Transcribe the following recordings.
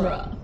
genre.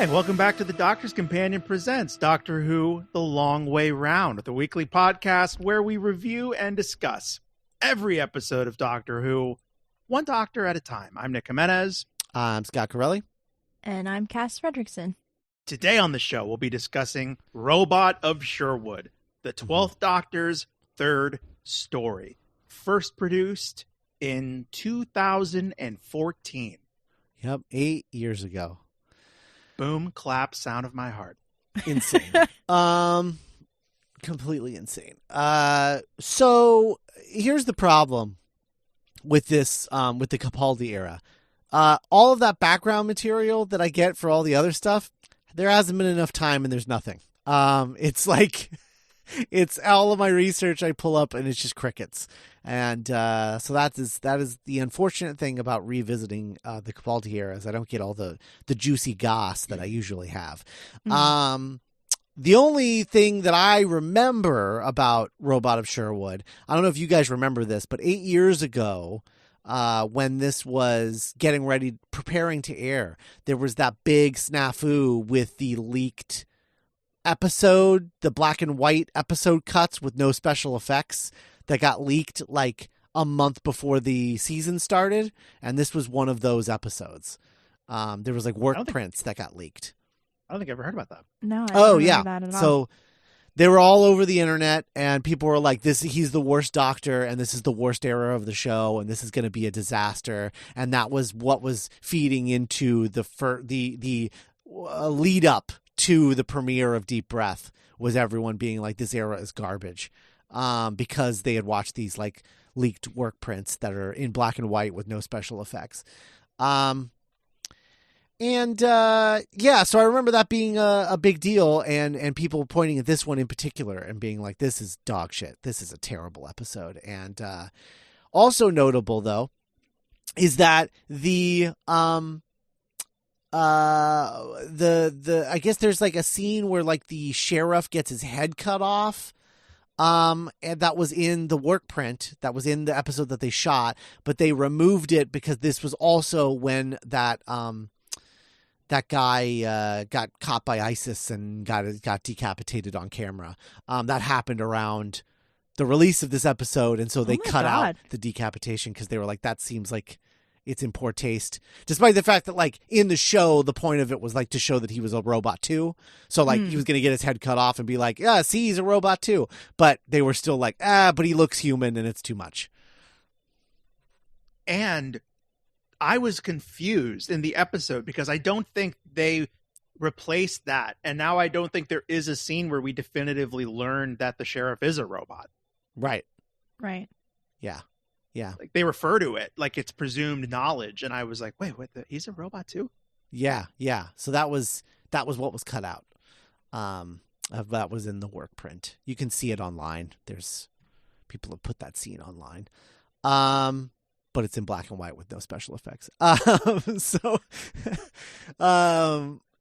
Welcome back to the Doctor's Companion presents Doctor Who The Long Way Round, the weekly podcast where we review and discuss every episode of Doctor Who, one doctor at a time. I'm Nick Jimenez. I'm Scott Corelli. And I'm Cass Fredrickson. Today on the show, we'll be discussing Robot of Sherwood, the 12th Doctor's third story, first produced in 2014. Yep, 8 years ago. Boom, clap, sound of my heart. Insane. Completely insane. So here's the problem with this, with the Capaldi era. All of that background material that I get for all the other stuff, there hasn't been enough time and there's nothing. It's like, it's all of my research I pull up and it's just crickets. And so that is the unfortunate thing about revisiting the Capaldi era, is I don't get all the juicy goss that I usually have. Mm. The only thing that I remember about Robot of Sherwood, I don't know if you guys remember this, but 8 years ago, when this was getting ready, preparing to air, there was that big snafu with the leaked episode, the black and white episode cuts with no special effects that got leaked like a month before the season started. And this was one of those episodes. There was like work prints that got leaked. I don't think I ever heard about that. No, I don't remember that at all. So they were all over the internet and people were like, he's the worst doctor and this is the worst era of the show and this is going to be a disaster. And that was what was feeding into the lead up to the premiere of Deep Breath, was everyone being like, this era is garbage. Because they had watched these like leaked work prints that are in black and white with no special effects. So I remember that being a big deal and people pointing at this one in particular and being like, this is dog shit. This is a terrible episode. And also notable though is that I guess there's like a scene where like the sheriff gets his head cut off. And that was in the work print, that was in the episode that they shot, but they removed it because this was also when that guy got caught by ISIS and got decapitated on camera. That happened around the release of this episode, and so they cut out the decapitation because they were like, that seems like it's in poor taste, despite the fact that like in the show, the point of it was like to show that he was a robot too. So like he was going to get his head cut off and be like, yeah, see, he's a robot too. But they were still like, but he looks human and it's too much. And I was confused in the episode because I don't think they replaced that. And now I don't think there is a scene where we definitively learn that the sheriff is a robot. Right. Right. Yeah. Yeah. Like they refer to it like it's presumed knowledge. And I was like, wait, he's a robot too? Yeah. Yeah. So that was what was cut out. That was in the work print. You can see it online. There's people have put that scene online. But it's in black and white with no special effects.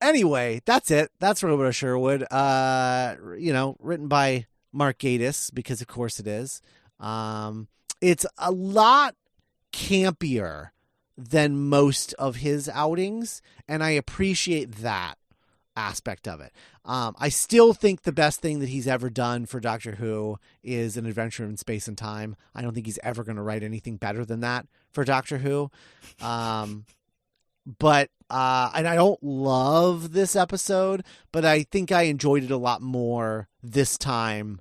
Anyway, that's it. That's Robot of Sherwood. Written by Mark Gatiss, because of course it is. It's a lot campier than most of his outings, and I appreciate that aspect of it. I still think the best thing that he's ever done for Doctor Who is An Adventure in Space and Time. I don't think he's ever going to write anything better than that for Doctor Who. But I don't love this episode, but I think I enjoyed it a lot more this time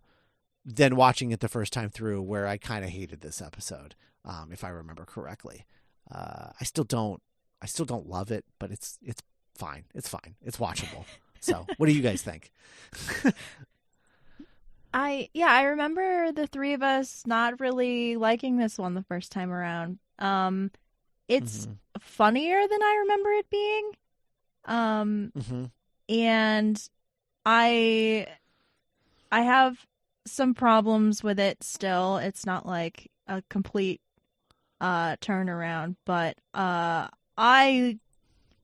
than watching it the first time through, where I kind of hated this episode, if I remember correctly. I still don't love it, but it's fine. It's fine. It's watchable. So, what do you guys think? I remember the three of us not really liking this one the first time around. It's funnier than I remember it being. And I have some problems with it still. It's not like a complete turnaround, but I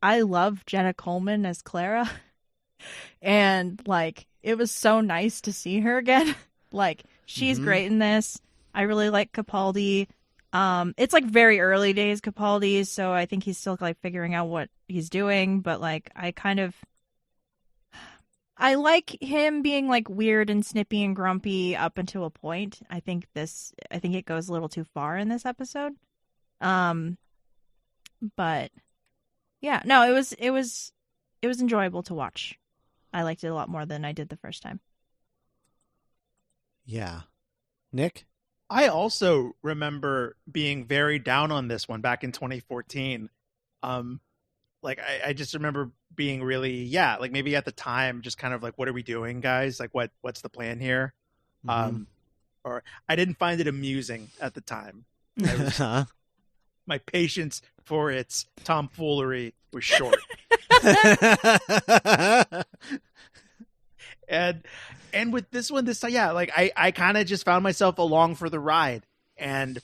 love Jenna Coleman as Clara. And like it was so nice to see her again. Like she's great in this. I really like Capaldi. It's like very early days Capaldi, so I think he's still like figuring out what he's doing, but like I like him being like weird and snippy and grumpy up until a point. I think it goes a little too far in this episode. But yeah, no, it was enjoyable to watch. I liked it a lot more than I did the first time. Yeah. Nick? I also remember being very down on this one back in 2014. Like I just remember being really, like maybe at the time, just kind of like, what are we doing, guys? Like what's the plan here? Or I didn't find it amusing at the time. My patience for its tomfoolery was short. And with this one, like I kind of just found myself along for the ride and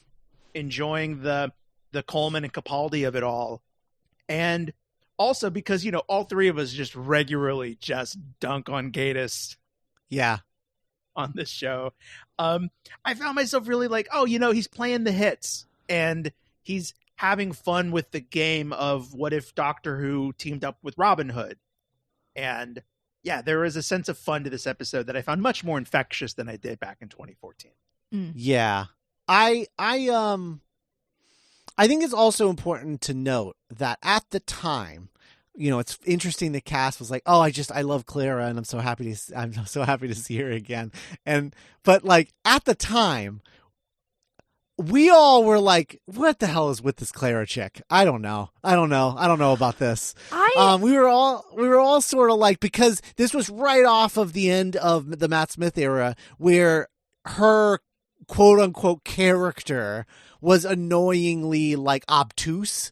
enjoying the Coleman and Capaldi of it all. And also because, all three of us just regularly just dunk on Gatiss. Yeah. On this show. I found myself really like, he's playing the hits and he's having fun with the game of what if Doctor Who teamed up with Robin Hood. And yeah, there is a sense of fun to this episode that I found much more infectious than I did back in 2014. Yeah. I think it's also important to note that at the time, it's interesting the cast was like, "Oh, I love Clara and I'm so happy to see her again." But like at the time, we all were like, "What the hell is with this Clara chick? I don't know about this." We were all sort of like, because this was right off of the end of the Matt Smith era, where her quote unquote character was annoyingly like obtuse,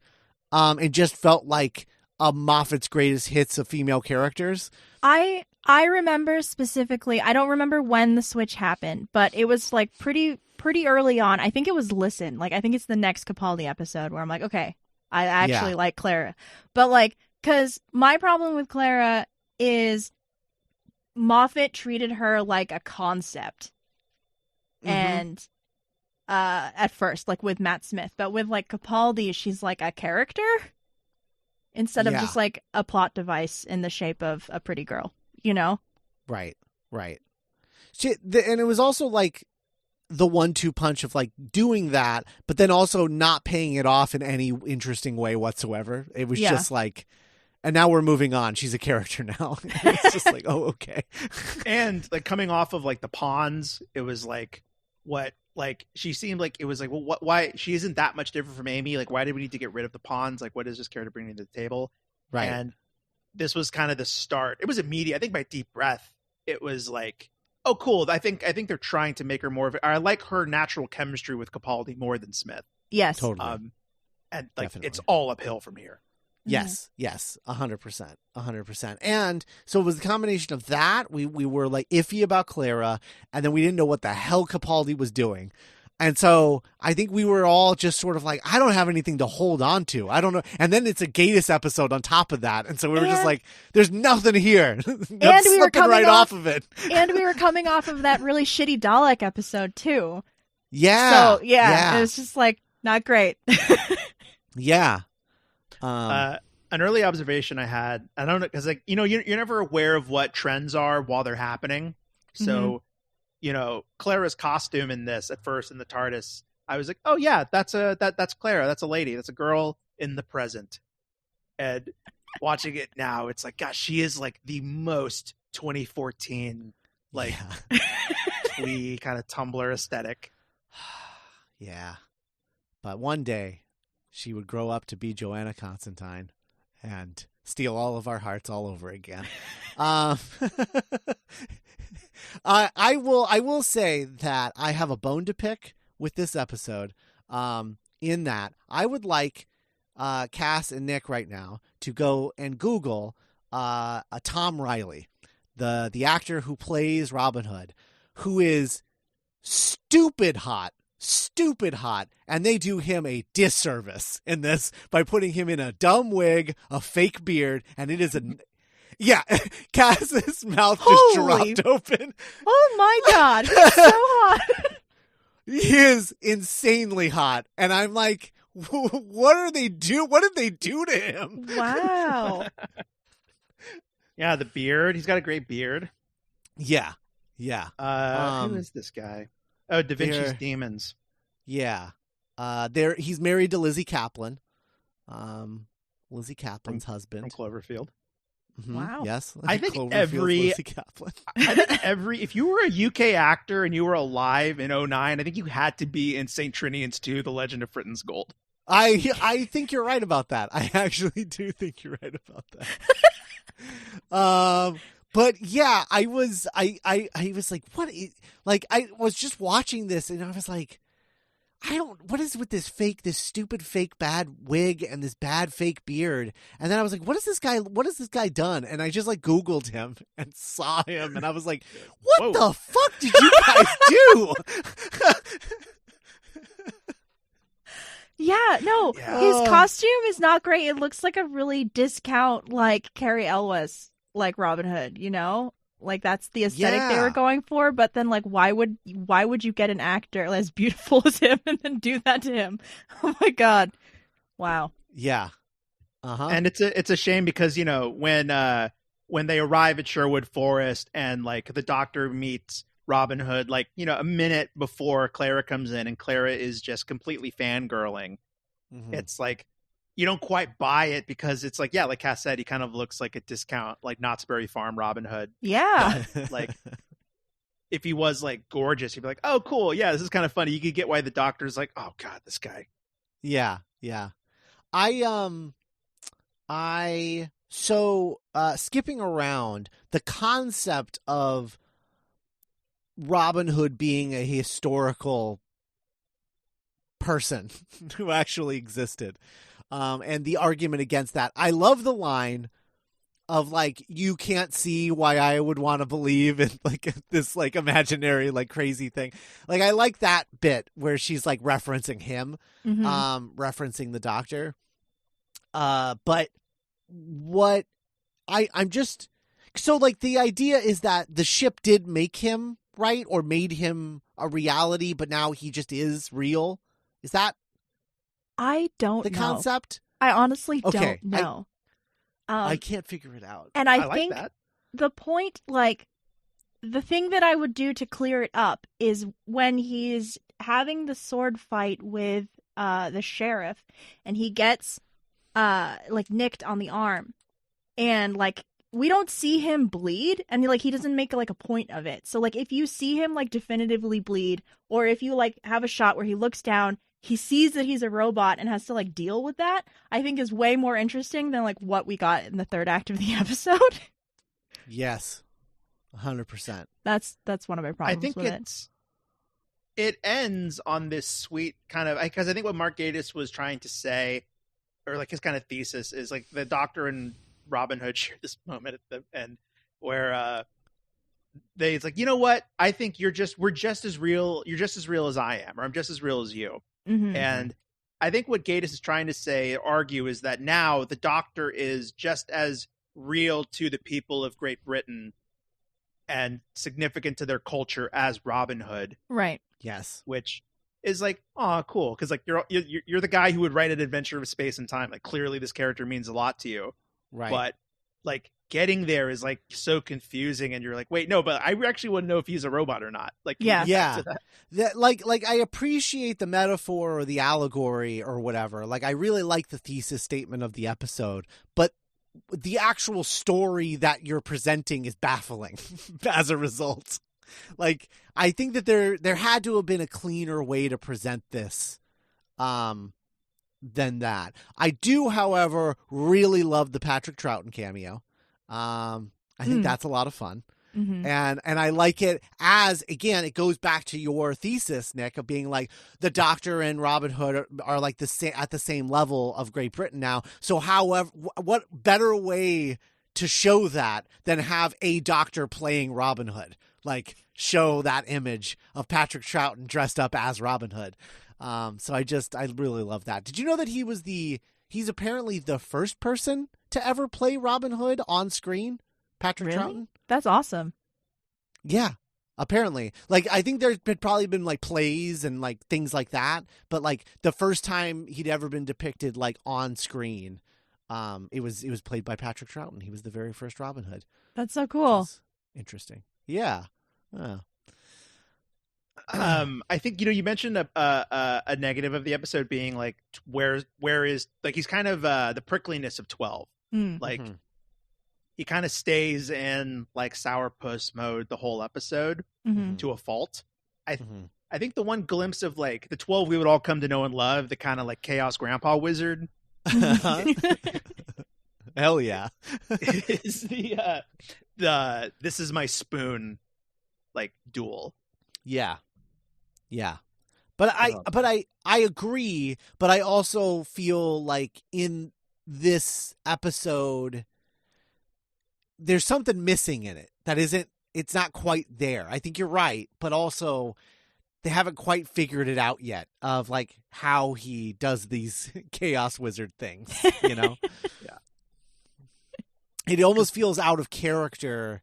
and just felt like a Moffat's greatest hits of female characters. I remember specifically. I don't remember when the switch happened, but it was like pretty early on. I think it was Listen. Like I think it's the next Capaldi episode where I'm like, okay, I actually like Clara. But like, because my problem with Clara is Moffat treated her like a concept, and at first, like with Matt Smith, but with like Capaldi, she's like a character instead of just like a plot device in the shape of a pretty girl, Right. And it was also like the 1-2 punch of like doing that, but then also not paying it off in any interesting way whatsoever. It was just like, and now we're moving on. She's a character now. It's just like, oh, okay. And like coming off of like the pawns, it was like, what? Like she seemed like it was like, well, why she isn't that much different from Amy? Like, why did we need to get rid of the pawns? Like, what is this character bringing to the table? Right. And this was kind of the start. It was immediate. I think by deep breath, it was like, oh, cool. I think they're trying to make her more of. I like her natural chemistry with Capaldi more than Smith. Yes, totally. And like Definitely. It's all uphill from here. Yes, 100%. And so it was the combination of that. We were like iffy about Clara, and then we didn't know what the hell Capaldi was doing. And so I think we were all just sort of like, I don't have anything to hold on to. I don't know. And then it's a Gatiss episode on top of that. And so we were just like, there's nothing here. And we were coming off of it. And we were coming off of that really shitty Dalek episode too. Yeah. So it was just like not great. Yeah. An early observation I had, I don't know, because like, you're never aware of what trends are while they're happening. So, Clara's costume in this at first in the TARDIS, I was like, oh yeah, that's Clara. That's a lady. That's a girl in the present. And watching it now, it's like, gosh, she is like the most 2014, like twee kind of Tumblr aesthetic. Yeah. But one day she would grow up to be Joanna Constantine and steal all of our hearts all over again. Um, I will say that I have a bone to pick with this episode. In that I would like Cass and Nick right now to go and Google a Tom Riley, the actor who plays Robin Hood, who is stupid hot, and they do him a disservice in this by putting him in a dumb wig, a fake beard, and it is yeah, Cass's mouth just dropped open. Oh my god, he's so hot. He is insanely hot, and I'm like, what did they do to him? Wow. Yeah, the beard. He's got a great beard. Yeah. Who is this guy? Oh, Da Vinci's Demons. Yeah. He's married to Lizzie Kaplan. Lizzie Kaplan's husband. From Cloverfield. Mm-hmm. Wow. Yes. I think Lizzie Kaplan. if you were a UK actor and you were alive in 2009, I think you had to be in St. Trinian's 2, The Legend of Fritton's Gold. I think you're right about that. I actually do think you're right about that. But yeah, I was like, what? I was just watching this and I was like, what is with this stupid fake bad wig and this bad fake beard? And then I was like, what has this guy done? And I just like Googled him and saw him and I was like, what the fuck did you guys do? Yeah, no, his costume is not great. It looks like a really discount, like Carrie Elwes, like Robin Hood, you know? Like that's the aesthetic they were going for. But then, like, why would you get an actor as beautiful as him and then do that to him? Oh my god! Wow. Yeah. Uh-huh. And it's a shame because when they arrive at Sherwood Forest and like the Doctor meets Robin Hood, like a minute before Clara comes in, and Clara is just completely fangirling. Mm-hmm. It's like you don't quite buy it because it's like, yeah, like Cass said, he kind of looks like a discount, like Knott's Berry Farm Robin Hood. Yeah. Like if he was like gorgeous, you'd be like, oh, cool. Yeah, this is kind of funny. You could get why the Doctor's like, oh god, this guy. Yeah. So skipping around, the concept of Robin Hood being a historical person who actually existed, and the argument against that. I love the line of like, you can't see why I would want to believe in like this like imaginary like crazy thing. Like I like that bit where she's like referencing him, referencing the Doctor. But what I'm just so like the idea is that the ship did make him right or made him a reality, but now he just is real. Is that I don't the know. concept? I honestly don't know. I can't figure it out. And I like think that. The point, like, the thing that I would do to clear it up is when he's having the sword fight with the sheriff, and he gets like nicked on the arm, and like we don't see him bleed, and like he doesn't make like a point of it. So like if you see him like definitively bleed, or if you like have a shot where he looks down, he sees that he's a robot and has to like deal with that, I think is way more interesting than like what we got in the third act of the episode. Yes, 100%. That's one of my problems. I think with it ends on this sweet kind of, because I think what Mark Gatiss was trying to say, or like his kind of thesis, is like the Doctor and Robin Hood share this moment at the end where it's like, you know what? I think we're just as real. You're just as real as I am, or I'm just as real as you. Mm-hmm. And I think what Gatiss is trying to say, argue, is that now the Doctor is just as real to the people of Great Britain and significant to their culture as Robin Hood. Right. Yes. Which is like, oh, cool. Because like you're the guy who would write an adventure of space and time. Like clearly this character means a lot to you. Right. But like getting there is like so confusing, and you're like, wait, no, but I actually want to know if he's a robot or not. Like, yeah. That like I appreciate the metaphor or the allegory or whatever. Like I really like the thesis statement of the episode, but the actual story that you're presenting is baffling as a result. Like I think that there had to have been a cleaner way to present this than that. I do, however, really love the Patrick Troughton cameo. I think that's a lot of fun. Mm-hmm. And I like it as, again, it goes back to your thesis, Nick, of being like the Doctor and Robin Hood are like at the same level of Great Britain now. So however, what better way to show that than have a Doctor playing Robin Hood? Like show that image of Patrick Troughton dressed up as Robin Hood. So I really love that. Did you know that he's apparently the first person to ever play Robin Hood on screen? Patrick Troughton? That's awesome. Yeah, apparently. Like, I think there's probably been like plays and like things like that, but like the first time he'd ever been depicted like on screen, it was played by Patrick Troughton. He was the very first Robin Hood. That's so cool. Interesting. Yeah. I think you mentioned a negative of the episode being like where is like he's kind of the prickliness of 12. Like he kind of stays in like sourpuss mode the whole episode to a fault. I think the one glimpse of like the 12 we would all come to know and love, the kind of like chaos grandpa wizard. Hell yeah. is the this is my spoon like duel. Yeah. But I agree, but I also feel like in this episode there's something missing in it that it's not quite there. I think you're right, but also they haven't quite figured it out yet of like how he does these chaos wizard things, Yeah. It almost feels out of character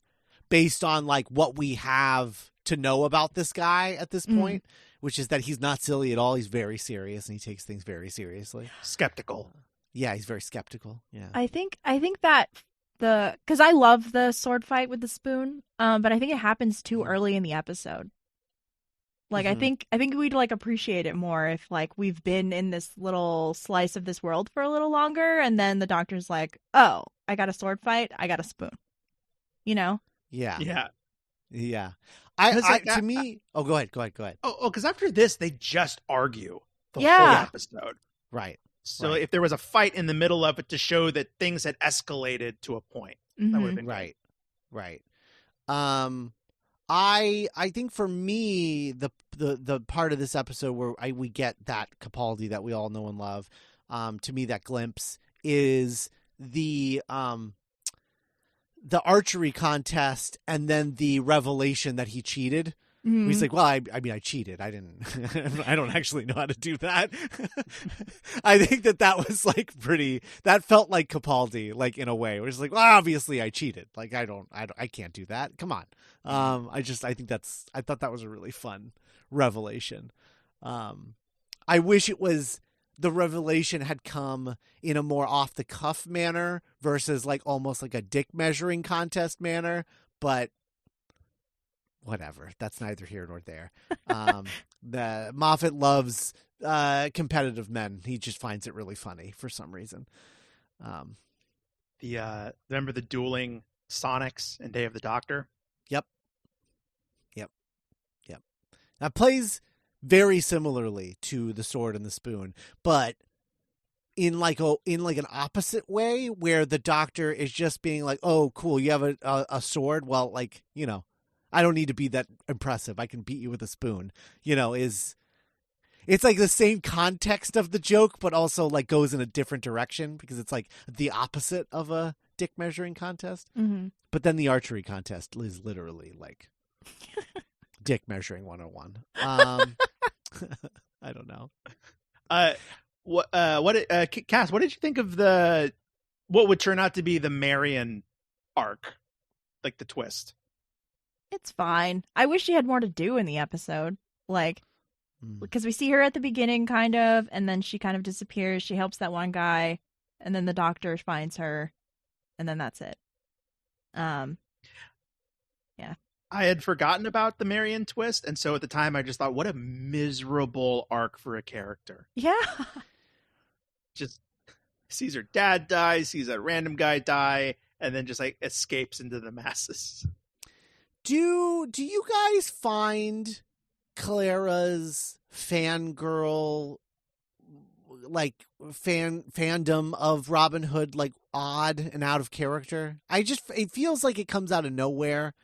based on like what we have to know about this guy at this point, which is that he's not silly at all. He's very serious and he takes things very seriously. Skeptical. Yeah, he's very skeptical. Yeah. I think that because I love the sword fight with the spoon, but I think it happens too early in the episode. Like I think we'd like appreciate it more if like we've been in this little slice of this world for a little longer, and then the Doctor's like, "Oh, I got a sword fight, I got a spoon," Yeah. Yeah. To me, go ahead. Oh, because after this they just argue the whole episode, right? So if there was a fight in the middle of it to show that things had escalated to a point, that would have been right. I think for me the part of this episode where we get that Capaldi that we all know and love, to me that glimpse is the archery contest and then the revelation that he cheated. He's like, well, I mean, I cheated. I didn't. I don't actually know how to do that. I think that was like that felt like Capaldi, like in a way. Where it's like, well, obviously I cheated. Like I can't do that. Come on. I thought that was a really fun revelation. I wish the revelation had come in a more off the cuff manner versus like almost like a dick measuring contest manner, but whatever. That's neither here nor there. The Moffat loves competitive men. He just finds it really funny for some reason. Remember the dueling Sonics in Day of the Doctor? Yep. That plays very similarly to The Sword and the Spoon, but in like an opposite way where the Doctor is just being like, "Oh, cool, you have a sword. Well, like, I don't need to be that impressive. I can beat you with a spoon." It's like the same context of the joke, but also like goes in a different direction because it's like the opposite of a dick measuring contest. But then the archery contest is literally like dick measuring 101. I don't know. Cass, what did you think of what would turn out to be the Marion arc, like the twist? It's fine. I wish she had more to do in the episode. Like, because we see her at the beginning, kind of, and then she kind of disappears. She helps that one guy, and then the Doctor finds her, and then that's it. Yeah. I had forgotten about the Marion twist, and so at the time I just thought, what a miserable arc for a character. Yeah. Just sees her dad die, sees a random guy die, and then just like escapes into the masses. Do you guys find Clara's fangirl fandom of Robin Hood like odd and out of character. It feels like it comes out of nowhere.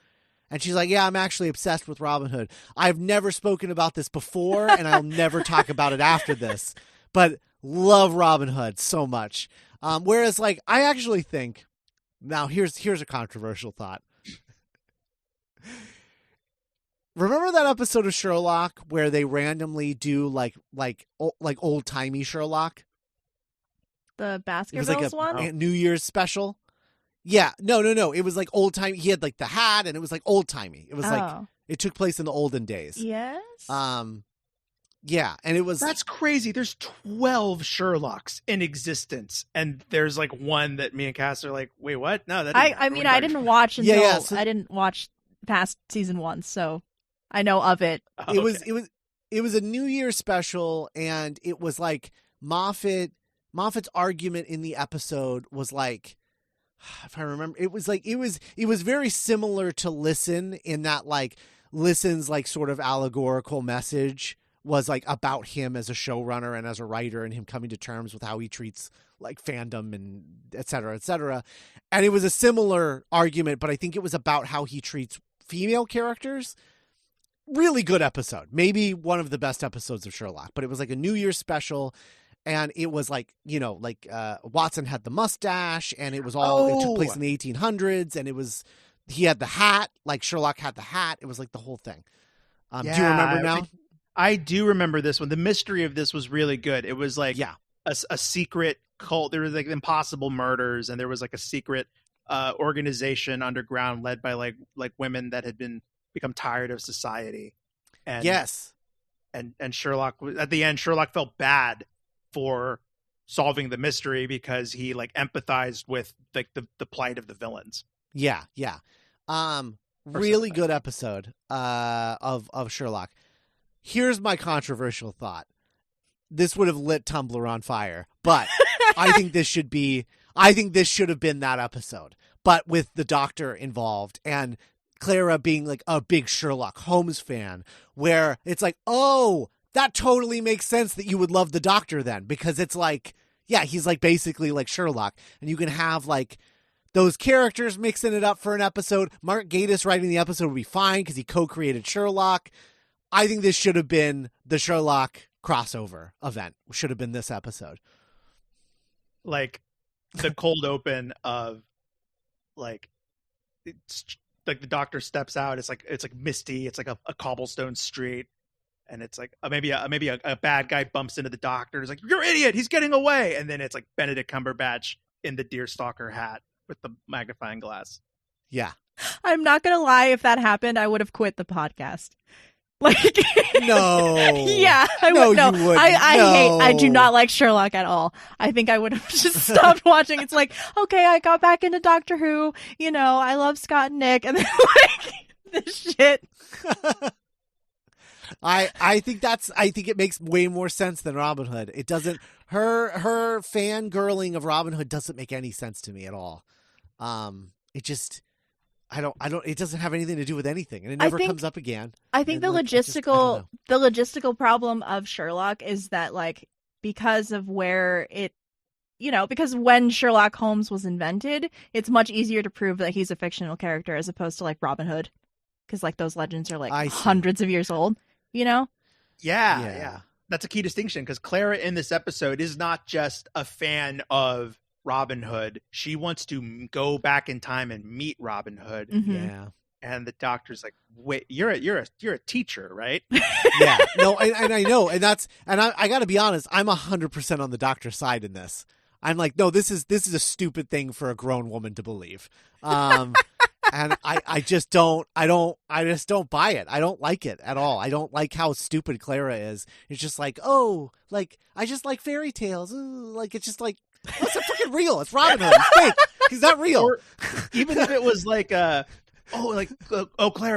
And she's like, yeah, I'm actually obsessed with Robin Hood. I've never spoken about this before, and I'll never talk about it after this. But love Robin Hood so much. Whereas, like, I actually think, now here's a controversial thought. Remember that episode of Sherlock where they randomly do like old timey Sherlock? The It was Baskervilles like a one? New Year's special. Yeah, no. It was like old timey. He had like the hat, and it was like old timey. It was like it took place in the olden days. Yes. Yeah, and it was That's crazy. There's 12 Sherlocks in existence, and there's like one that me and Cass are like, wait, what? No, that. I mean, I didn't watch until so- I didn't watch past season 1, so I know of it. Oh, It was a New Year's special, and it was like Moffat's argument in the episode was like, if I remember, it was very similar to Listen in that like Listen's like sort of allegorical message was like about him as a showrunner and as a writer and him coming to terms with how he treats like fandom and et cetera, et cetera. And it was a similar argument, but I think it was about how he treats female characters. Really good episode. Maybe one of the best episodes of Sherlock, but it was like a New Year's special. And it was like, Watson had the mustache, and it was it took place in the 1800s, and he had the hat, like Sherlock had the hat. It was like the whole thing. Do you remember now? I do remember this one. The mystery of this was really good. It was like a secret cult. There was like impossible murders, and there was like a secret organization underground led by like women that had become tired of society. And yes. And Sherlock, at the end, Sherlock felt bad for solving the mystery because he like empathized with like the plight of the villains. Yeah. Really good episode of Sherlock. Here's my controversial thought. This would have lit Tumblr on fire, but I think this should have been that episode, but with the Doctor involved and Clara being like a big Sherlock Holmes fan, where it's like, oh, that totally makes sense that you would love the Doctor then, because it's like, yeah, he's like basically like Sherlock, and you can have like those characters mixing it up for an episode. Mark Gatiss writing the episode would be fine because he co-created Sherlock. I think this should have been the Sherlock crossover event. Should have been this episode. Like the cold open of like, it's like the Doctor steps out. It's like misty. It's like a cobblestone street. And it's like maybe a bad guy bumps into the Doctor. It's like, you're an idiot. He's getting away. And then it's like Benedict Cumberbatch in the deerstalker hat with the magnifying glass. Yeah. I'm not going to lie. If that happened, I would have quit the podcast. Like, no. Yeah, I no, would. No, you wouldn't. I do not like Sherlock at all. I think I would have just stopped watching. It's like, okay, I got back into Doctor Who. I love Scott and Nick, and then like this shit. I think it makes way more sense than Robin Hood. It doesn't. Her fangirling of Robin Hood doesn't make any sense to me at all. It just. I don't. It doesn't have anything to do with anything, and it never comes up again. I think the logistical problem of Sherlock is that, like, because of where it, because when Sherlock Holmes was invented, it's much easier to prove that he's a fictional character as opposed to like Robin Hood, because like those legends are like hundreds of years old. Yeah. That's a key distinction, because Clara in this episode is not just a fan of Robin Hood. She wants to go back in time and meet Robin Hood. Mm-hmm. Yeah. And the Doctor's like, wait, you're a teacher, right? Yeah. No, and I know, and I got to be honest, I'm 100% on the Doctor's side in this. I'm like, no, this is a stupid thing for a grown woman to believe. And I just don't buy it. I don't like it at all. I don't like how stupid Clara is. It's just like, oh, like I just like fairy tales. Ooh, like it's just like, that's not fucking real. It's Robin Hood. He's fake. He's not real. Or even if it was like, Clara,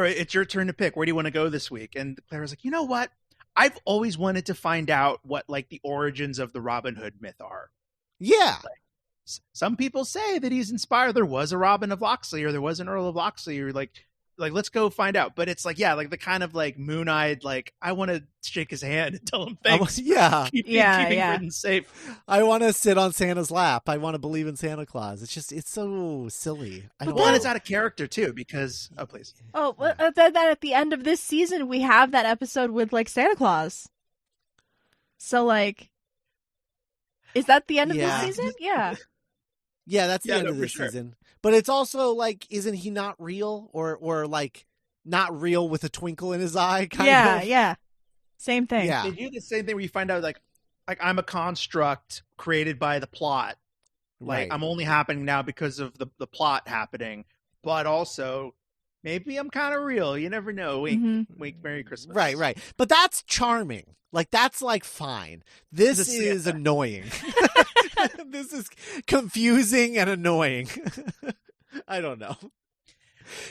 it's your turn to pick. Where do you want to go this week? And Clara's like, you know what? I've always wanted to find out what like the origins of the Robin Hood myth are. Yeah. Like, some people say that he's inspired. There was a Robin of Locksley, or there was an Earl of Locksley, or like like, let's go find out. But it's like, yeah, like the kind of like moon-eyed, like, I want to shake his hand and tell him thanks. Keeping Britain safe. I want to sit on Santa's lap. I want to believe in Santa Claus. It's just, it's so silly. But one is out of character too, because please. Oh, well, then at the end of this season, we have that episode with like Santa Claus. So like, is that the end of this season? Yeah. Yeah, that's the end of this season. But it's also like, isn't he not real, or like not real with a twinkle in his eye? Kind of. Yeah. Same thing. Yeah. They do the same thing where you find out like I'm a construct created by the plot. Like I'm only happening now because of the plot happening, but also maybe I'm kind of real. You never know. Wink, wink, Merry Christmas. Right. But that's charming. Like that's like fine. This is annoying. This is confusing and annoying. I don't know.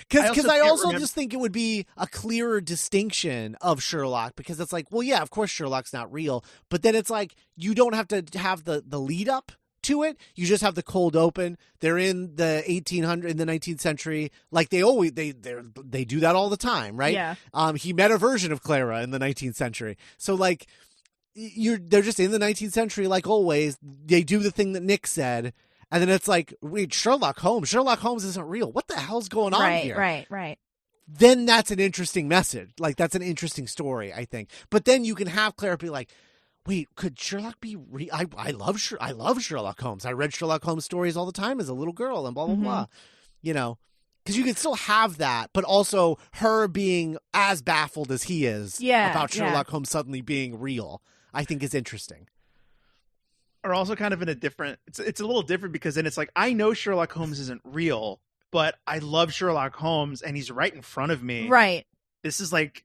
Because I also just think it would be a clearer distinction of Sherlock, because it's like, well, yeah, of course Sherlock's not real, but then it's like you don't have to have the lead up to it. You just have the cold open. They're in the 1800s, in the 19th century. Like they do that all the time, right? Yeah. He met a version of Clara in the 19th century. So like they're just in the 19th century, like always. They do the thing that Nick said, and then it's like, wait, Sherlock Holmes isn't real. What the hell's going on here? Right. Then that's an interesting message. Like that's an interesting story, I think. But then you can have Clara be like, wait, could Sherlock be real? I love Sherlock Holmes. I read Sherlock Holmes stories all the time as a little girl, and blah blah blah. You know, because you can still have that, but also her being as baffled as he is about Sherlock Holmes suddenly being real, I think is interesting. Are also kind of in a different. It's a little different because then it's like, I know Sherlock Holmes isn't real, but I love Sherlock Holmes and he's right in front of me. Right. This is like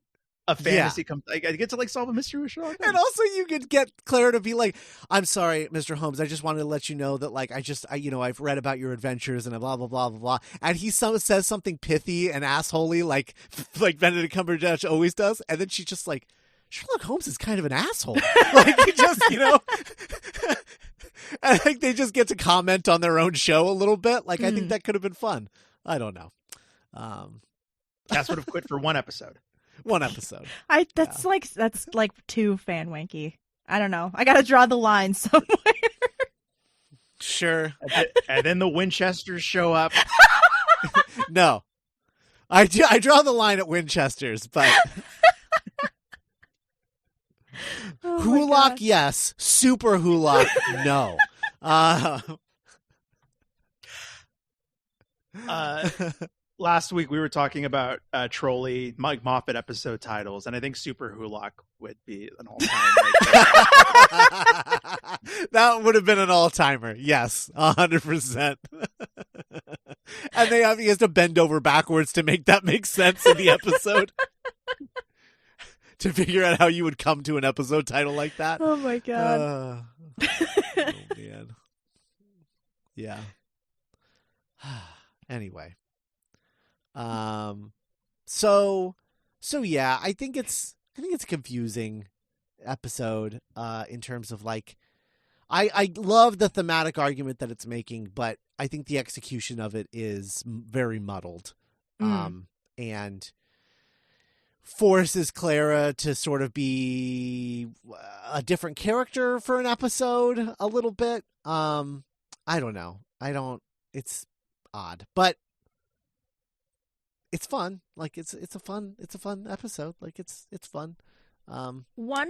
a fantasy. I get to like solve a mystery with Sherlock Holmes. And also you could get Clara to be like, I'm sorry, Mr. Holmes, I just wanted to let you know that like I've read about your adventures and blah blah blah blah blah. And he says something pithy and assholey like Benedict Cumberbatch always does, and then she's just like, Sherlock Holmes is kind of an asshole. Like he just, I think they just get to comment on their own show a little bit. Like I think that could have been fun. I don't know. Cass would have quit for one episode. One episode. That's like too fan wanky. I don't know. I got to draw the line somewhere. Sure. And then the Winchesters show up. No, I draw the line at Winchesters, but Hulock, yes. Super Hulock, no. Last week we were talking about Trolley Mike Moffat episode titles, and I think Super Hulock would be an all-time. That would have been an all-timer. Yes, 100%. And he has to bend over backwards to make that make sense in the episode. To figure out how you would come to an episode title like that. Oh my god. Oh man. Yeah. Anyway. So yeah, I think it's a confusing episode in terms of like I love the thematic argument that it's making, but I think the execution of it is very muddled. And forces Clara to sort of be a different character for an episode a little bit. I don't know. It's odd, but it's fun. Like it's a fun episode. Like it's fun. But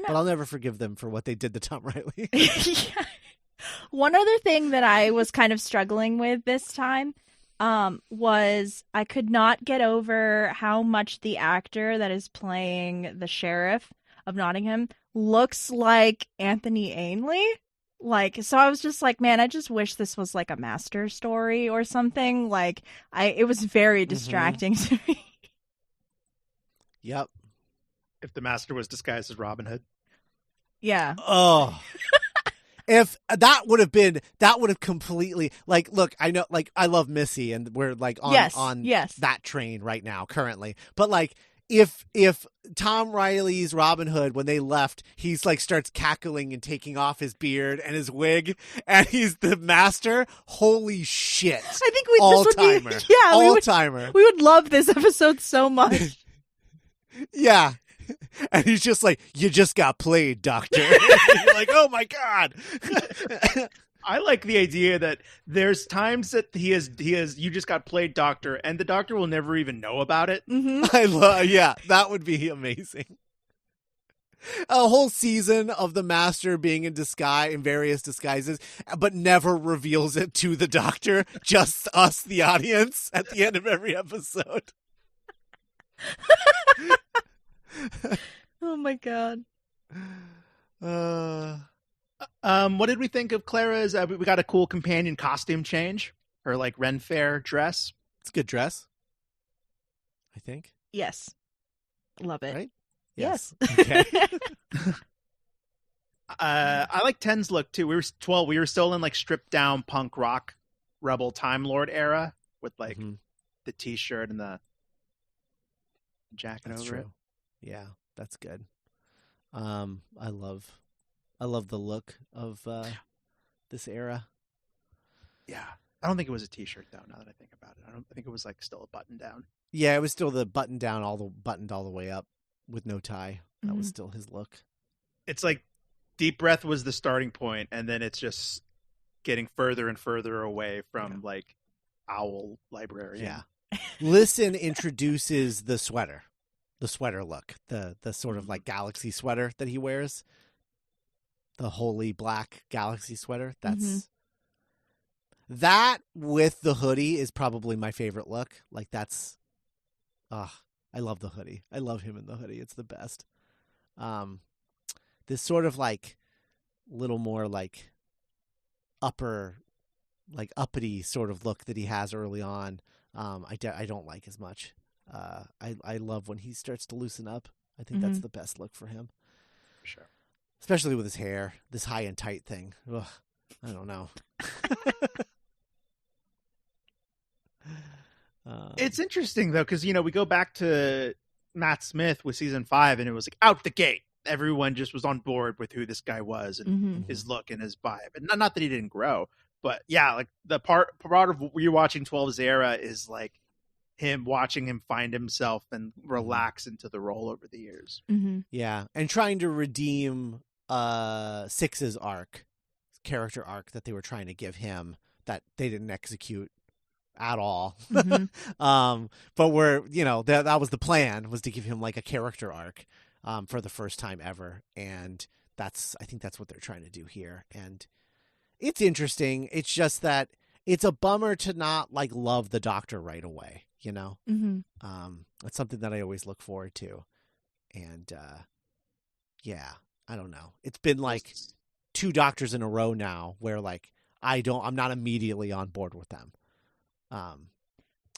I'll never forgive them for what they did to Tom Riley. Yeah. One other thing that I was kind of struggling with this time was I could not get over how much the actor that is playing the sheriff of Nottingham looks like Anthony Ainley. Like, so I was just like, man, I just wish this was like a master story or something. Like, it was very distracting to me. Yep. If the master was disguised as Robin Hood. Yeah. Oh. If that would have completely, like, look, I know, like, I love Missy and we're like on yes. that train right now currently, but like, if Tom Riley's Robin Hood, when they left, he's like starts cackling and taking off his beard and his wig, and he's the master. Holy shit! I think we all this timer, would be, yeah, all timer. We would love this episode so much. Yeah. And he's just like, you just got played, Doctor. You're like, oh my God. I like the idea that there's times that he is you just got played, Doctor, and the Doctor will never even know about it. Mm-hmm. Yeah, that would be amazing. A whole season of the Master being in various disguises, but never reveals it to the Doctor, just us, the audience, at the end of every episode. Oh my God. What did we think of Clara's? We got a cool companion costume change. Her like Ren Fair dress. It's a good dress, I think. Yes. Love it. Right? Yes. Okay. I like 10's look too. We were still in like stripped down punk rock rebel Time Lord era with like the t-shirt and the jacket That's over true. it. Yeah, that's good. I love the look of this era. Yeah. I don't think it was a t-shirt though, now that I think about it. I think it was like still a button down. Yeah, it was still the button down, buttoned all the way up with no tie. That was still his look. It's like Deep Breath was the starting point, and then it's just getting further and further away from like Owl Librarian. Yeah. Listen introduces the sweater look, the sort of like galaxy sweater that he wears. The holy black galaxy sweater. That with the hoodie is probably my favorite look. Like that's, I love the hoodie. I love him in the hoodie. It's the best. This sort of like little more like uppity sort of look that he has early on. I don't like as much. I love when he starts to loosen up. I think that's the best look for him. For sure. Especially with his hair, this high and tight thing. Ugh, I don't know. It's interesting though, because we go back to Matt Smith with season 5, and it was like out the gate, everyone just was on board with who this guy was and his look and his vibe. And not that he didn't grow, but yeah, like the part of rewatching 12's era is like watching him find himself and relax into the role over the years. Yeah, and trying to redeem 6's character arc that they were trying to give him that they didn't execute at all. But that was the plan, was to give him like a character arc for the first time ever, and I think that's what they're trying to do here. And it's interesting. It's just that it's a bummer to not like love the Doctor right away, It's something that I always look forward to. And yeah, I don't know. It's been like 2 Doctors in a row now where like I'm not immediately on board with them.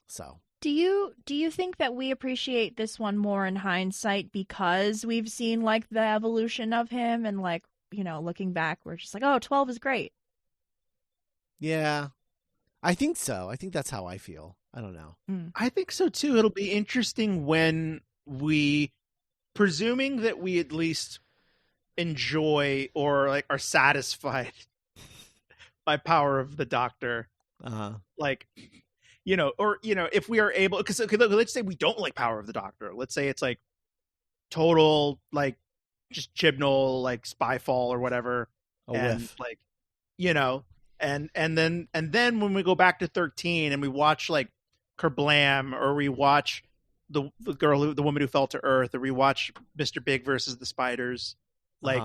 So do you think that we appreciate this one more in hindsight because we've seen like the evolution of him, and like, looking back, we're just like, oh, 12 is great. Yeah, I think so. I think that's how I feel. I don't know. I think so too. It'll be interesting when presuming that we at least enjoy or like are satisfied by Power of the Doctor. Like, if we are able, because let's say we don't like Power of the Doctor. Let's say it's like total like just Chibnall, like Spyfall or whatever, whiff. Like, and then when we go back to 13 and we watch like Kerblam, or we watch the woman who fell to Earth, or we watch Mr. Big versus the Spiders, like,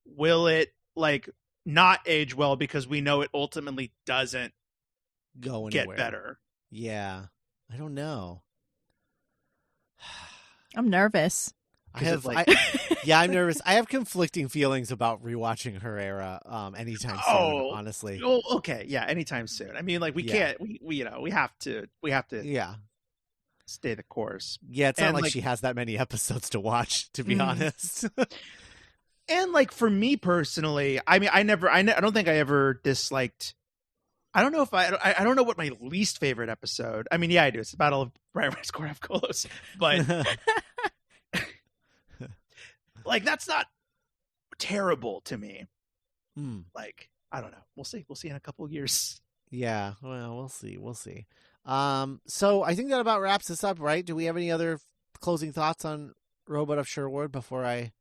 will it like not age well because we know it ultimately doesn't go anywhere. Get better? Yeah, I don't know. I'm nervous. I'm nervous. I have conflicting feelings about rewatching her era anytime soon, honestly. Oh, okay. Yeah, anytime soon. I mean, like we can't we have to stay the course. Yeah, it's not like she has that many episodes to watch, to be honest. And like for me personally, I mean, I don't think I ever disliked I don't know if I don't know what my least favorite episode. I mean, yeah, I do. It's the Battle of Briar Square of Kolos, but like that's not terrible to me. Like, I don't know. We'll see. We'll see in a couple of years. Yeah, well, we'll see. We'll see. So I think that about wraps this up, right? Do we have any other closing thoughts on Robot of Sherwood before I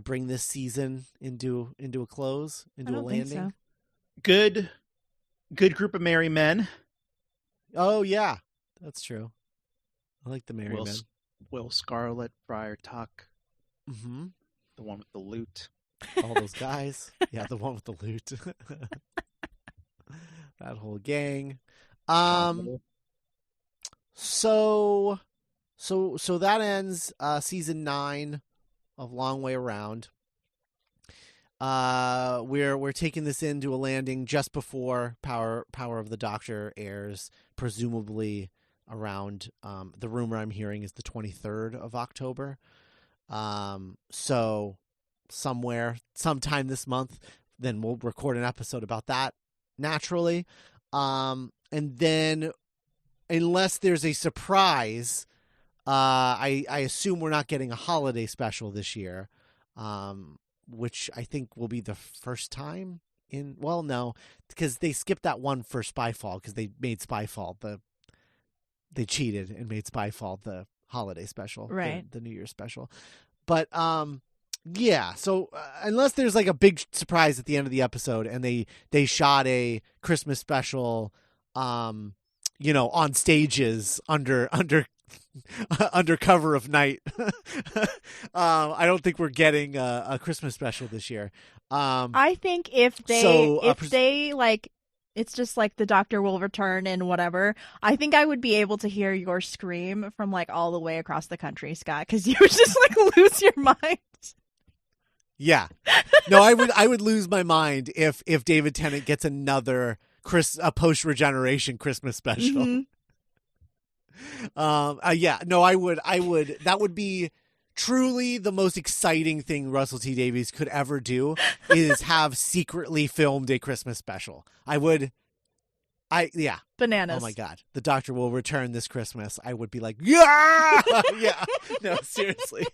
bring this season into a close, into a landing? Think so. Good group of merry men. Oh yeah, that's true. I like the merry men. Will Scarlet, Friar Tuck. Mm-hmm. The one with the loot. All those guys. Yeah, the one with the loot. That whole gang. So that ends season 9 of Long Way Around. We're taking this into a landing just before Power of the Doctor airs, presumably around the rumor I'm hearing is the 23rd of October. So sometime this month, then we'll record an episode about that naturally. And then unless there's a surprise, I assume we're not getting a holiday special this year, which I think will be the first time no, because they skipped that one for Spyfall because they made Spyfall they cheated and made Spyfall the holiday special, right? The New Year's special. But yeah, so unless there's like a big surprise at the end of the episode and they shot a Christmas special, on stages under cover of night, I don't think we're getting a Christmas special this year. I think if they like, it's just like the Doctor will return and whatever. I think I would be able to hear your scream from like all the way across the country, Scott, because you would just like lose your mind. Yeah, no, I would lose my mind if David Tennant gets another a post regeneration Christmas special. Mm-hmm. Yeah, no, I would. That would be truly the most exciting thing Russell T Davies could ever do is have secretly filmed a Christmas special. Yeah. Bananas. Oh my God. The Doctor will return this Christmas. I would be like, yeah, yeah. No, seriously.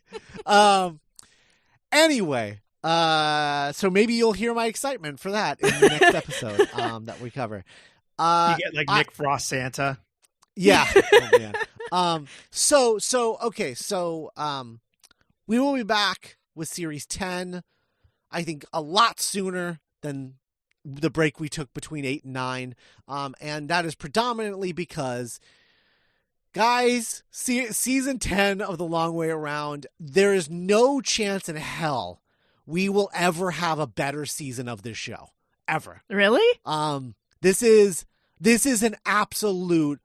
Anyway, so maybe you'll hear my excitement for that in the next episode that we cover. You get like Nick Frost Santa. Yeah. Oh man. Okay. We will be back with series 10. I think a lot sooner than the break we took between 8 and 9. And that is predominantly because, guys, season 10 of The Long Way Around, there is no chance in hell we will ever have a better season of this show. Ever. Really? This is an absolute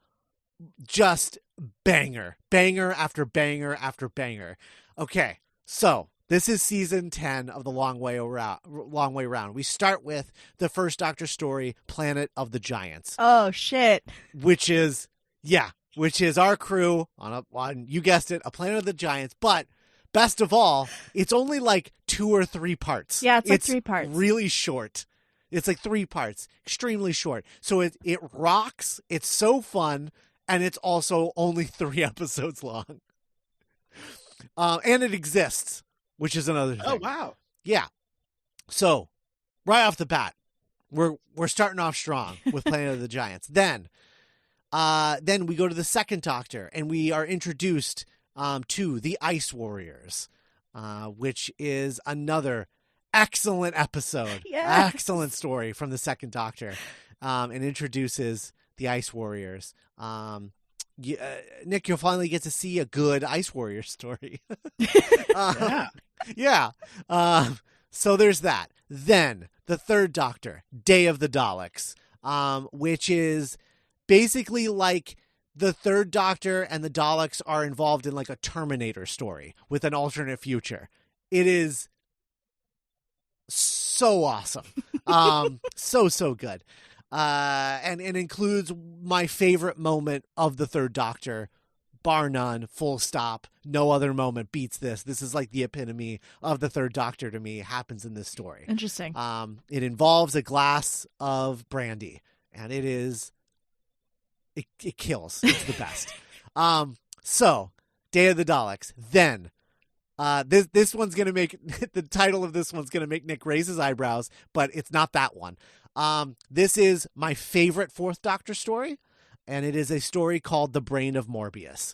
just banger after banger after banger. Okay, so this is season 10 of The Long Way Around. We start with the first Doctor story, Planet of the Giants. Oh shit! Which is our crew on you guessed it, a Planet of the Giants. But best of all, it's only like 2 or 3 parts. Yeah, it's like 3 parts. Really short. It's like 3 parts, extremely short. So it rocks. It's so fun. And it's also only 3 episodes long. And it exists, which is another thing. Oh, wow. Yeah. So, right off the bat, we're starting off strong with Planet of the Giants. Then we go to the second Doctor, and we are introduced to the Ice Warriors, which is another excellent episode. Yes. Excellent story from the second Doctor, and introduces the Ice Warriors. Nick, you'll finally get to see a good Ice Warrior story. Yeah. So there's that. Then the third Doctor, Day of the Daleks, which is basically like the third Doctor and the Daleks are involved in like a Terminator story with an alternate future. It is so awesome. So good. And includes my favorite moment of the third Doctor, bar none, full stop. No other moment beats this. This is like the epitome of the third Doctor to me. It happens in this story. Interesting. It involves a glass of brandy, and it kills. It's the best. So Day of the Daleks. Then this one's gonna make the title of this one's gonna make Nick raise his eyebrows, but it's not that one. This is my favorite Fourth Doctor story, and it is a story called The Brain of Morbius.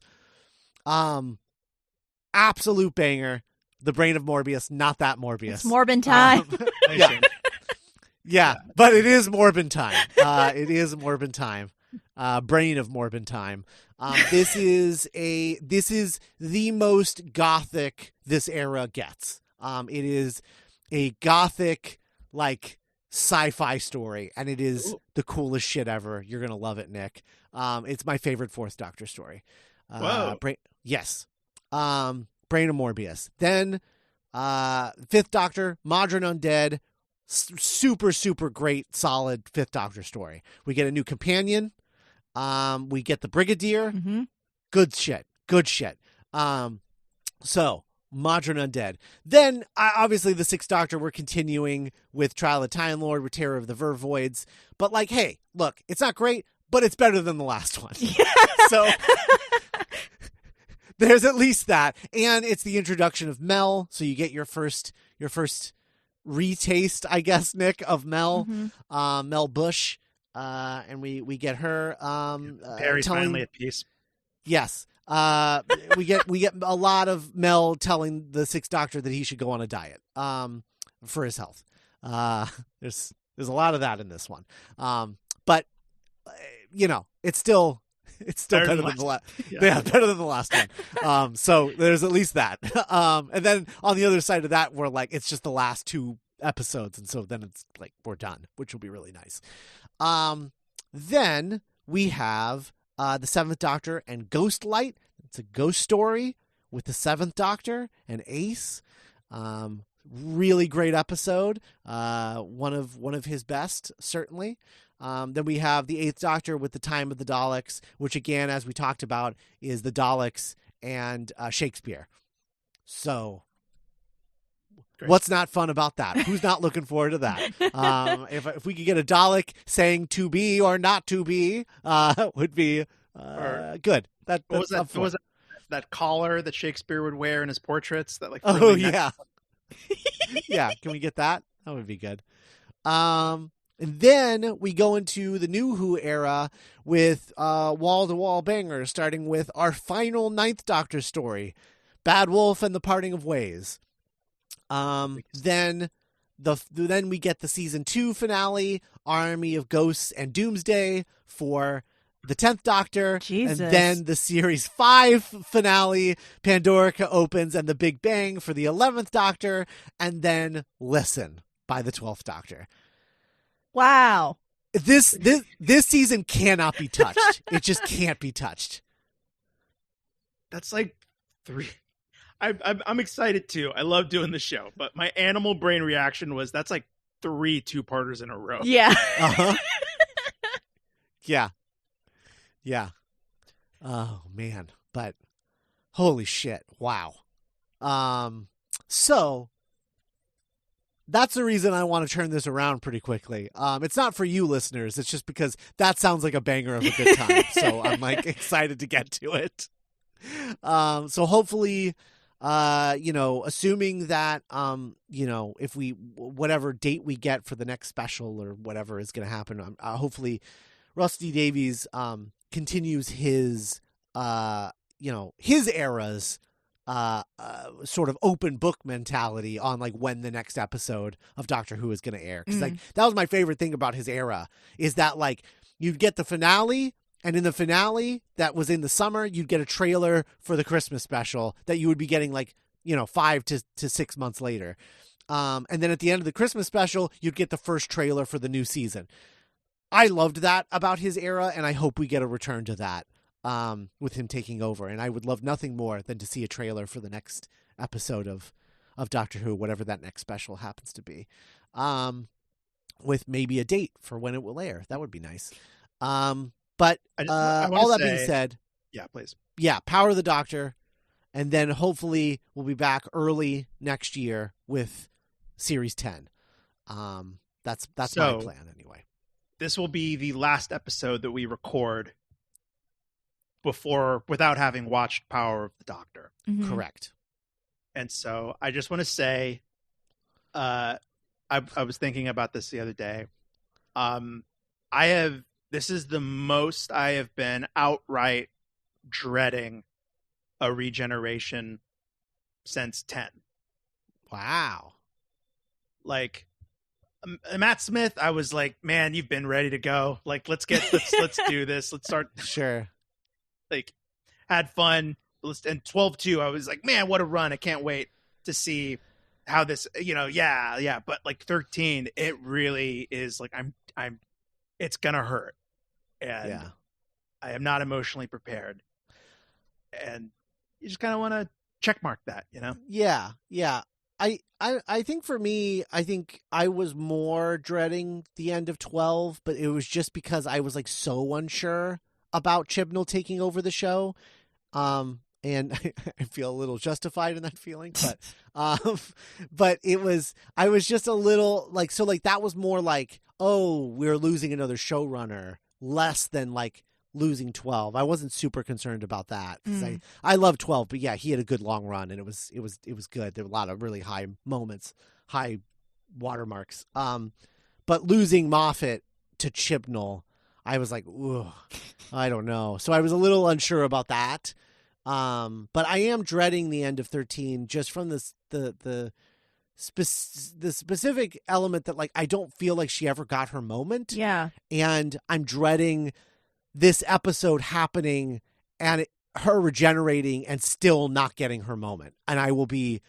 Absolute banger. The Brain of Morbius, not that Morbius. It's Morbin time. Yeah, but it is Morbin time. It is Morbin time. Brain of Morbin time. This is the most gothic this era gets. It is a gothic like sci-fi story, and it is the coolest shit ever. You're gonna love it, Nick. It's my favorite Fourth Doctor story. Whoa. Yes. Brain of Morbius. Then Fifth Doctor, Modern Undead. Super, super great, solid Fifth Doctor story. We get a new companion. We get the Brigadier. Mm-hmm. Good shit. So, Modern Undead. Then, obviously, the Sixth Doctor, we're continuing with Trial of the Time Lord, with Terror of the Vervoids. But, like, hey, look, it's not great, but it's better than the last one. So, there's at least that. And it's the introduction of Mel, so you get your first retaste, I guess, Nick, of Mel. Mm-hmm. Mel Bush. And we get her Perry's finally at peace. Yes. We get a lot of Mel telling the Sixth Doctor that he should go on a diet for his health. There's a lot of that in this one. But it's still better than the last. Yeah, better than the last one. So there's at least that. And then on the other side of that, we're like, it's just the last two episodes, and so then it's like we're done, which will be really nice. Then we have the Seventh Doctor and Ghostlight. It's a ghost story with the Seventh Doctor and Ace. Really great episode. One of his best, certainly. Then we have the Eighth Doctor with the Time of the Daleks, which again, as we talked about, is the Daleks and Shakespeare. So great. What's not fun about that? Who's not looking forward to that? If we could get a Dalek saying to be or not to be, would be good. What was that collar that Shakespeare would wear in his portraits? That like yeah. Yeah, can we get that? That would be good. And then we go into the new Who era with wall-to-wall bangers, starting with our final Ninth Doctor story, Bad Wolf and the Parting of Ways. Then we get the season 2 finale, Army of Ghosts and Doomsday for the 10th Doctor. Jesus. And then the series 5 finale, Pandorica Opens and the Big Bang for the 11th Doctor, and then Listen by the 12th Doctor. Wow. This season cannot be touched. It just can't be touched. That's like 3. I'm excited too. I love doing the show, but my animal brain reaction was that's like 3 2-parters in a row. Yeah. Uh-huh. Yeah. Oh man, but holy shit. Wow. So that's the reason I want to turn this around pretty quickly. It's not for you listeners. It's just because that sounds like a banger of a good time. So I'm like excited to get to it. So hopefully, assuming that, if whatever date we get for the next special or whatever is going to happen, hopefully Rusty Davies, continues his era's, sort of open book mentality on like when the next episode of Doctor Who is going to air. 'Cause like that was my favorite thing about his era is that like you'd get the finale, and in the finale that was in the summer, you'd get a trailer for the Christmas special that you would be getting like, 5 to 6 months later. And then at the end of the Christmas special, you'd get the first trailer for the new season. I loved that about his era, and I hope we get a return to that with him taking over. And I would love nothing more than to see a trailer for the next episode of Doctor Who, whatever that next special happens to be, with maybe a date for when it will air. That would be nice. But all that being said, yeah, please. Yeah, Power of the Doctor, and then hopefully we'll be back early next year with Series 10. That's my plan anyway. this will be the last episode that we record without having watched Power of the Doctor. Mhm. Correct. And so I just want to say, I was thinking about this the other day. This is the most I have been outright dreading a regeneration since 10. Wow. Like, Matt Smith, I was like, man, you've been ready to go. Like, let's do this. Let's start. Sure. Like, had fun. And 12-2, I was like, man, what a run. I can't wait to see how this, yeah. But like 13, it really is like, it's going to hurt. And I am not emotionally prepared. And you just kind of want to checkmark that, Yeah. I think for me, I think I was more dreading the end of 12, but it was just because I was like so unsure about Chibnall taking over the show. And I feel a little justified in that feeling, but I was just a little like, so like that was more like, oh, we're losing another showrunner, less than like losing 12. I wasn't super concerned about that because I love 12, but yeah, he had a good long run and it was good. There were a lot of really high moments, high watermarks. But losing Moffat to Chibnall, I was like, ooh, I don't know. So I was a little unsure about that. But I am dreading the end of 13 just from the specific element that like I don't feel like she ever got her moment. Yeah. And I'm dreading this episode happening and her regenerating and still not getting her moment. And I will be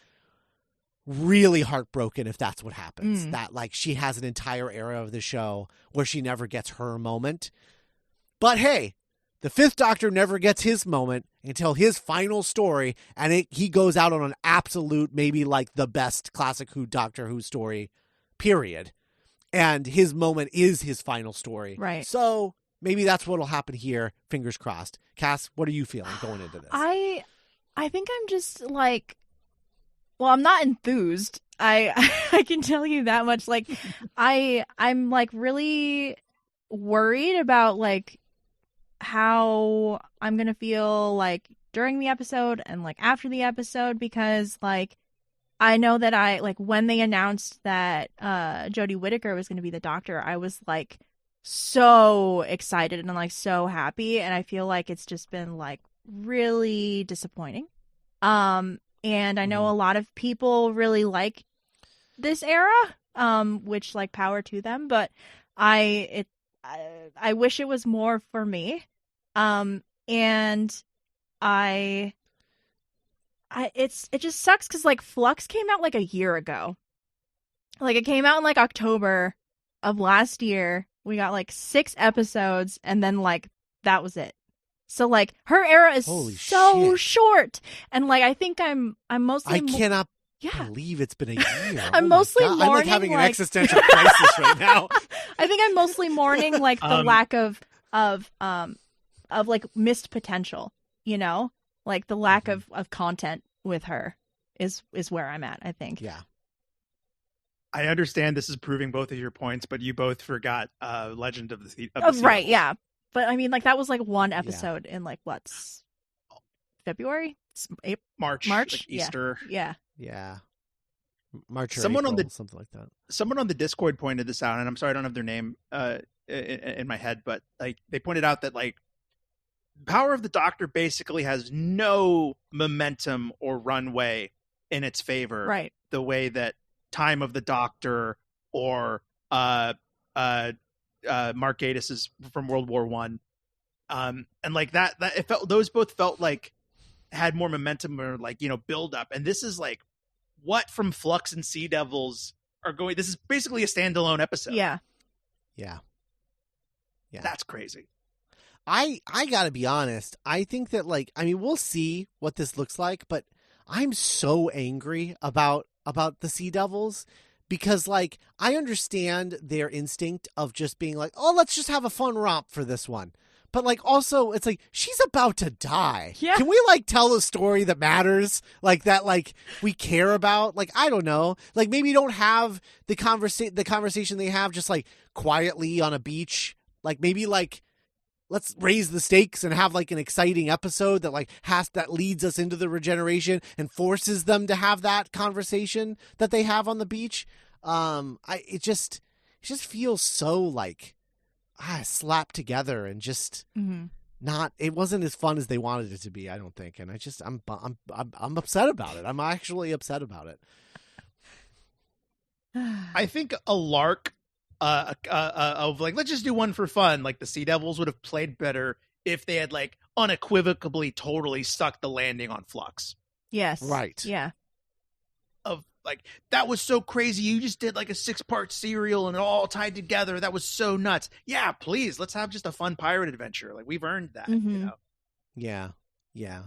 really heartbroken if that's what happens. That like she has an entire era of the show where she never gets her moment. But hey, the Fifth Doctor never gets his moment until his final story, and he goes out on an absolute, maybe like the best classic Doctor Who story, period. And his moment is his final story. Right. So maybe that's what'll happen here. Fingers crossed. Cass, what are you feeling going into this? I think I'm just like, well, I'm not enthused. I can tell you that much. Like, I'm like really worried about like how I'm gonna feel like during the episode and like after the episode, because like I know that I like when they announced that Jodie Whittaker was gonna be the Doctor, I was like so excited and like so happy, and I feel like it's just been like really disappointing. And I know a lot of people really like this era, which like power to them, but I wish it was more for me. And it just sucks because like Flux came out like a year ago. Like it came out in like October of last year. We got like 6 episodes and then like that was it. So like her era is so short. And like I think I'm mostly I cannot believe it's been a year. I'm mostly mourning. I'm like having an existential crisis right now. I think I'm mostly mourning like the lack of like missed potential, like the lack of content with her is where I'm at, I think. Yeah. I understand this is proving both of your points, but you both forgot Legend of the Sea. Right, yeah. But I mean, like that was like one episode in like what's February? March? Like Easter. Yeah. Yeah. March or Someone April, something like that. Someone on the Discord pointed this out, and I'm sorry I don't have their name in my head, but like they pointed out that like Power of the Doctor basically has no momentum or runway in its favor. Right. The way that Time of the Doctor or Mark Gatiss from World War One, and like that it felt, those both felt like had more momentum or like build up, and this is like what from Flux and Sea Devils are going. This is basically a standalone episode. Yeah. That's crazy. I gotta be honest. I think that we'll see what this looks like, but I'm so angry about the Sea Devils because like I understand their instinct of just being like, oh, let's just have a fun romp for this one. But like also it's like she's about to die. Yeah. Can we like tell a story that matters? Like that like we care about? Like I don't know. Like maybe you don't have the conversation they have just like quietly on a beach. Like maybe like let's raise the stakes and have like an exciting episode that like that leads us into the regeneration and forces them to have that conversation that they have on the beach. It just feels so like slapped together and just not. It wasn't as fun as they wanted it to be, I don't think. And I'm upset about it. I'm actually upset about it. I think a lark of like, let's just do one for fun. Like the Sea Devils would have played better if they had like unequivocally totally stuck the landing on Flux. Yes. Right. Yeah. Of like, that was so crazy. You just did like a 6-part serial and it all tied together. That was so nuts. Yeah, please. Let's have just a fun pirate adventure. Like we've earned that, you know? Yeah. Yeah.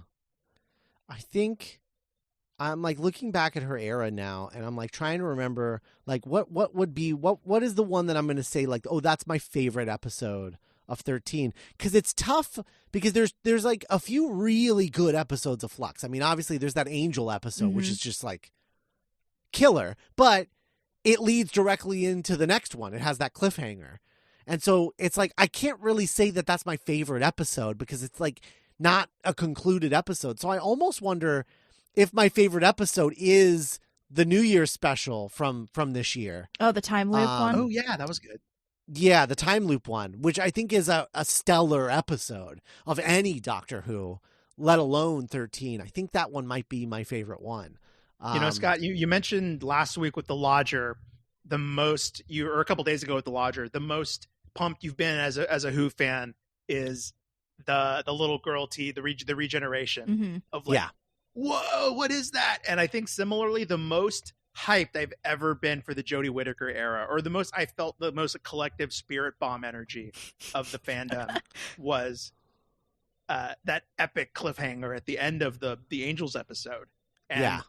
I think I'm like looking back at her era now and I'm like trying to remember like what is the one that I'm going to say like, oh, that's my favorite episode of 13. Cause it's tough because there's like a few really good episodes of Flux. I mean, obviously there's that Angel episode, which is just like killer, but it leads directly into the next one. It has that cliffhanger. And so it's like, I can't really say that that's my favorite episode because it's like not a concluded episode. So I almost wonder if my favorite episode is the New Year's special from this year. Oh, the time loop one? Oh yeah, that was good. Yeah, the time loop one, which I think is a stellar episode of any Doctor Who, let alone 13. I think that one might be my favorite one. You know, Scott, you mentioned last week with the Lodger, or a couple days ago with the Lodger, the most pumped you've been as a Who fan is the little girl T, the regeneration of like, whoa, what is that? And I think similarly, the most hyped I've ever been for the Jodie Whittaker era, or I felt the most collective spirit bomb energy of the fandom was that epic cliffhanger at the end of the Angels episode. And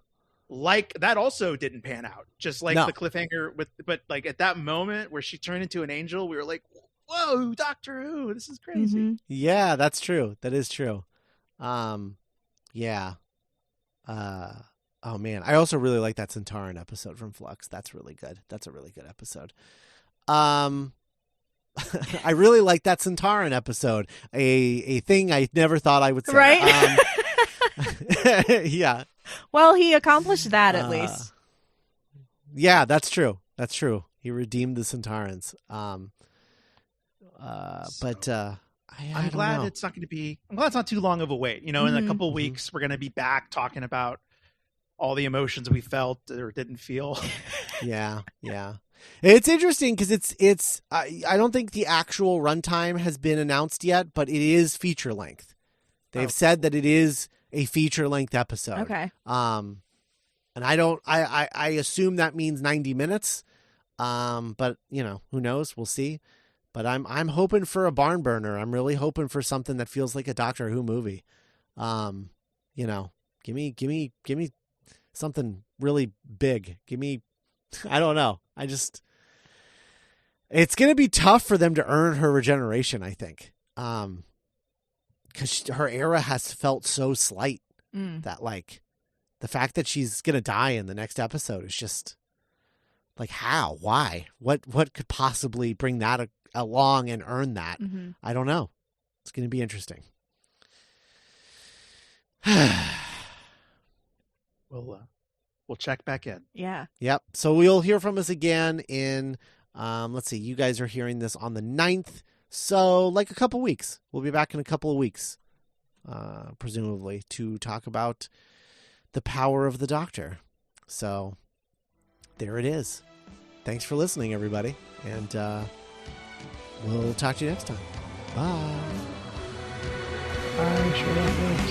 like that also didn't pan out, just like the cliffhanger but like at that moment where she turned into an angel, we were like, whoa, Doctor Who, this is crazy. Yeah, that's true. That is true. Yeah. Oh man, I also really like that Centauran episode from Flux. That's really good. That's a really good episode. I really like that Centauran episode. A thing I never thought I would say. Right? Yeah. Well, he accomplished that at least. Yeah, that's true. That's true. He redeemed the Centaurans. I'm glad it's not going to be. I'm glad it's not too long of a wait. You know, in a couple of weeks, we're going to be back talking about all the emotions we felt or didn't feel. Yeah. It's interesting because it's. I don't think the actual runtime has been announced yet, but it is feature length. They've said that it is a feature length episode. Okay. And I assume that means 90 minutes. But you know, who knows? We'll see. But I'm hoping for a barn burner. I'm really hoping for something that feels like a Doctor Who movie. You know, give me something really big. Give me, I don't know. It's going to be tough for them to earn her regeneration, I think. Because her era has felt so slight that like the fact that she's going to die in the next episode is just like, how, why, what could possibly bring that along and earn that? I don't know. It's going to be interesting. We'll check back in. Yeah. Yep. So we'll hear from us again in, let's see, you guys are hearing this on the 9th. So like a couple weeks, we'll be back in a couple of weeks, presumably to talk about the power of the Doctor. So there it is. Thanks for listening, everybody. And, we'll talk to you next time. Bye. Bye. Sure.